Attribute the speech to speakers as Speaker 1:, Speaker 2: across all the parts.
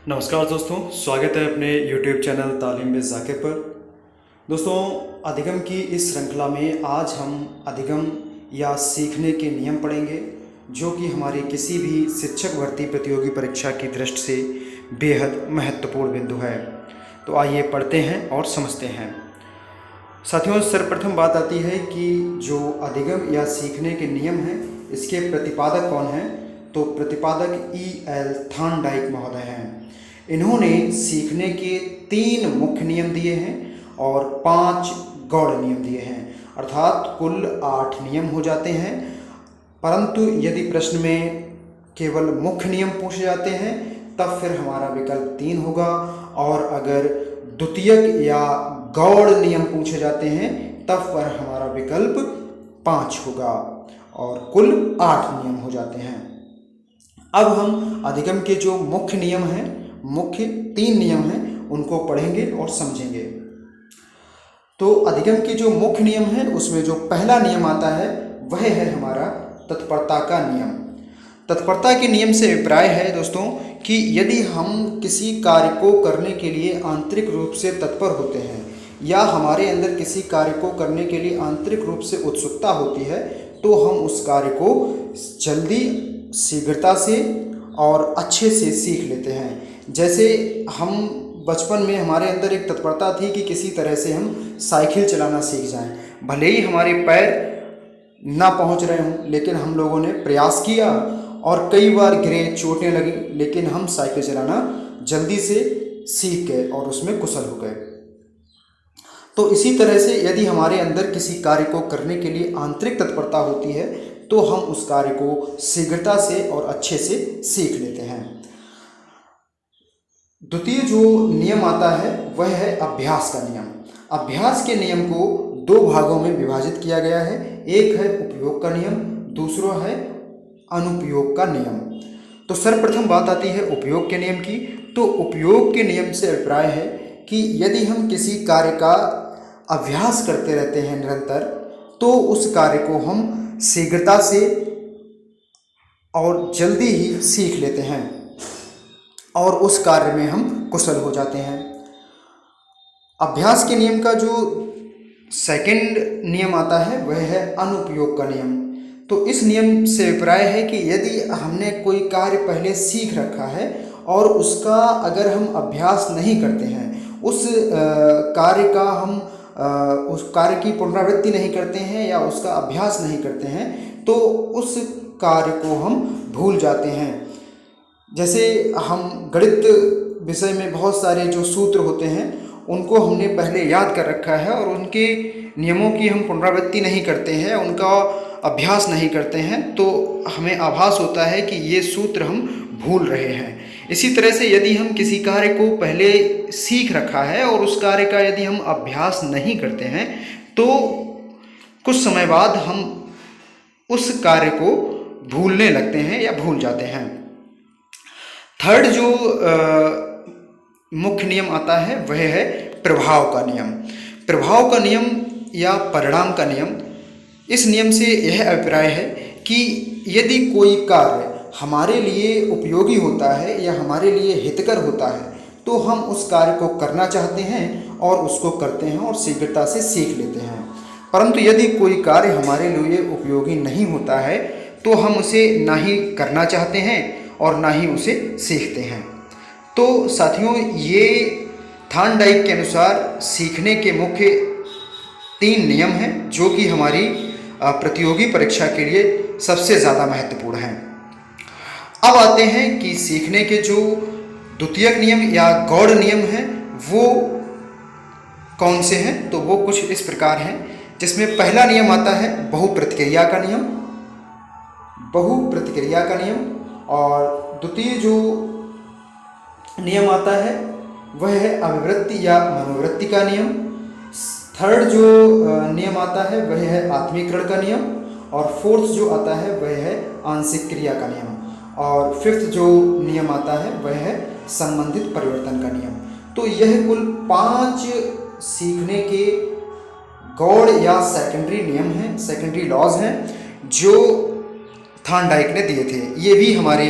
Speaker 1: नमस्कार दोस्तों, स्वागत है अपने YouTube चैनल तालीम में ज़ाकिर पर। दोस्तों, अधिगम की इस श्रृंखला में आज हम अधिगम या सीखने के नियम पढ़ेंगे, जो कि हमारी किसी भी शिक्षक भर्ती प्रतियोगी परीक्षा की दृष्टि से बेहद महत्वपूर्ण बिंदु है। तो आइए पढ़ते हैं और समझते हैं। साथियों, सर्वप्रथम बात आती है कि जो अधिगम या सीखने के नियम हैं, इसके प्रतिपादक कौन हैं? तो प्रतिपादक E.L. थॉर्नडाइक महोदय हैं। इन्होंने सीखने के 3 मुख्य नियम दिए हैं और 5 गौड़ नियम दिए हैं, अर्थात कुल 8 नियम हो जाते हैं। परंतु यदि प्रश्न में केवल मुख्य नियम पूछे जाते हैं तब फिर हमारा विकल्प 3 होगा, और अगर द्वितीयक या गौड़ नियम पूछे जाते हैं तब पर हमारा विकल्प 5 होगा, और कुल 8 नियम हो जाते हैं। अब हम अधिगम के जो मुख्य नियम हैं, मुख्य 3 नियम हैं, उनको पढ़ेंगे और समझेंगे। तो अधिगम के जो मुख्य नियम हैं उसमें जो पहला नियम आता है वह है हमारा तत्परता का नियम। तत्परता के नियम से अभिप्राय है दोस्तों कि यदि हम किसी कार्य को करने के लिए आंतरिक रूप से तत्पर होते हैं या हमारे अंदर किसी कार्य को करने के लिए आंतरिक रूप से उत्सुकता होती है, तो हम उस कार्य को जल्दी, शीघ्रता से और अच्छे से सीख लेते हैं। जैसे हम बचपन में हमारे अंदर एक तत्परता थी कि किसी तरह से हम साइकिल चलाना सीख जाएं, भले ही हमारे पैर ना पहुंच रहे हों, लेकिन हम लोगों ने प्रयास किया और कई बार गिरे, चोटें लगी, लेकिन हम साइकिल चलाना जल्दी से सीख गए और उसमें कुशल हो गए। तो इसी तरह से यदि हमारे अंदर किसी कार्य को करने के लिए आंतरिक तत्परता होती है तो हम उस कार्य को शीघ्रता से और अच्छे से सीख लेते हैं। द्वितीय जो नियम आता है वह है अभ्यास का नियम। अभ्यास के नियम को 2 भागों में विभाजित किया गया है। एक है उपयोग का नियम, दूसरा है अनुपयोग का नियम। तो सर्वप्रथम बात आती है उपयोग के नियम की। तो उपयोग के नियम से अभिप्राय है कि यदि हम किसी कार्य का अभ्यास करते रहते हैं निरंतर, तो उस कार्य को हम शीघ्रता से और जल्दी ही सीख लेते हैं और उस कार्य में हम कुशल हो जाते हैं। अभ्यास के नियम का जो सेकंड नियम आता है वह है अनुपयोग का नियम। तो इस नियम से अभिप्राय है कि यदि हमने कोई कार्य पहले सीख रखा है और उसका अगर हम अभ्यास नहीं करते हैं, उस कार्य की पुनरावृत्ति नहीं करते हैं या उसका अभ्यास नहीं करते हैं, तो उस कार्य को हम भूल जाते हैं। जैसे हम गणित विषय में बहुत सारे जो सूत्र होते हैं उनको हमने पहले याद कर रखा है और उनके नियमों की हम पुनरावृत्ति नहीं करते हैं, उनका अभ्यास नहीं करते हैं, तो हमें आभास होता है कि ये सूत्र हम भूल रहे हैं। इसी तरह से यदि हम किसी कार्य को पहले सीख रखा है और उस कार्य का यदि हम अभ्यास नहीं करते हैं, तो कुछ समय बाद हम उस कार्य को भूलने लगते हैं या भूल जाते हैं। थर्ड जो मुख्य नियम आता है वह है प्रभाव का नियम। प्रभाव का नियम या परिणाम का नियम, इस नियम से यह अभिप्राय है कि यदि कोई कार्य हमारे लिए उपयोगी होता है या हमारे लिए हितकर होता है, तो हम उस कार्य को करना चाहते हैं और उसको करते हैं और शीघ्रता से सीख लेते हैं। परंतु यदि कोई कार्य हमारे लिए उपयोगी नहीं होता है तो हम उसे ना ही करना चाहते हैं और ना ही उसे सीखते हैं। तो साथियों, ये थॉर्नडाइक के अनुसार सीखने के मुख्य 3 नियम हैं जो कि हमारी प्रतियोगी परीक्षा के लिए सबसे ज़्यादा महत्वपूर्ण हैं। अब आते हैं कि सीखने के जो द्वितीयक नियम या गौड़ नियम हैं वो कौन से हैं। तो वो कुछ इस प्रकार हैं, जिसमें पहला नियम आता है बहुप्रतिक्रिया का नियम, और द्वितीय जो नियम आता है वह है अभिवृत्ति या मनोवृत्ति का नियम। थर्ड जो नियम आता है वह है आत्मीकरण का नियम, और फोर्थ जो आता है वह है आंशिक क्रिया का नियम, और फिफ्थ जो नियम आता है वह है संबंधित परिवर्तन का नियम। तो यह कुल 5 सीखने के गौड़ या सेकेंडरी नियम हैं, सेकेंडरी लॉज हैं, जो थॉर्नडाइक ने दिए थे। ये भी हमारे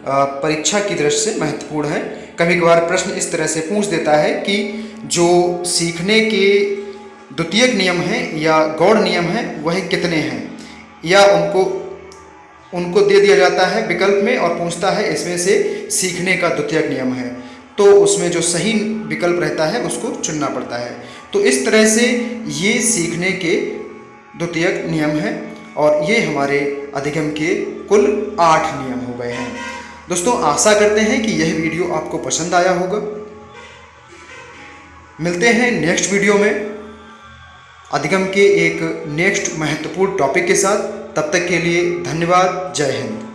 Speaker 1: परीक्षा की दृष्टि से महत्वपूर्ण है। कभी कभार प्रश्न इस तरह से पूछ देता है कि जो सीखने के द्वितीयक नियम हैं या गौड़ नियम हैं वह कितने हैं, या उनको दे दिया जाता है विकल्प में और पूछता है इसमें से सीखने का द्वितीयक नियम है, तो उसमें जो सही विकल्प रहता है उसको चुनना पड़ता है। तो इस तरह से ये सीखने के द्वितीयक नियम हैं और ये हमारे अधिगम के कुल 8 नियम हो गए हैं। दोस्तों आशा करते हैं कि यह वीडियो आपको पसंद आया होगा। मिलते हैं नेक्स्ट वीडियो में अधिगम के एक नेक्स्ट महत्वपूर्ण टॉपिक के साथ। तब तक के लिए धन्यवाद। जय हिंद।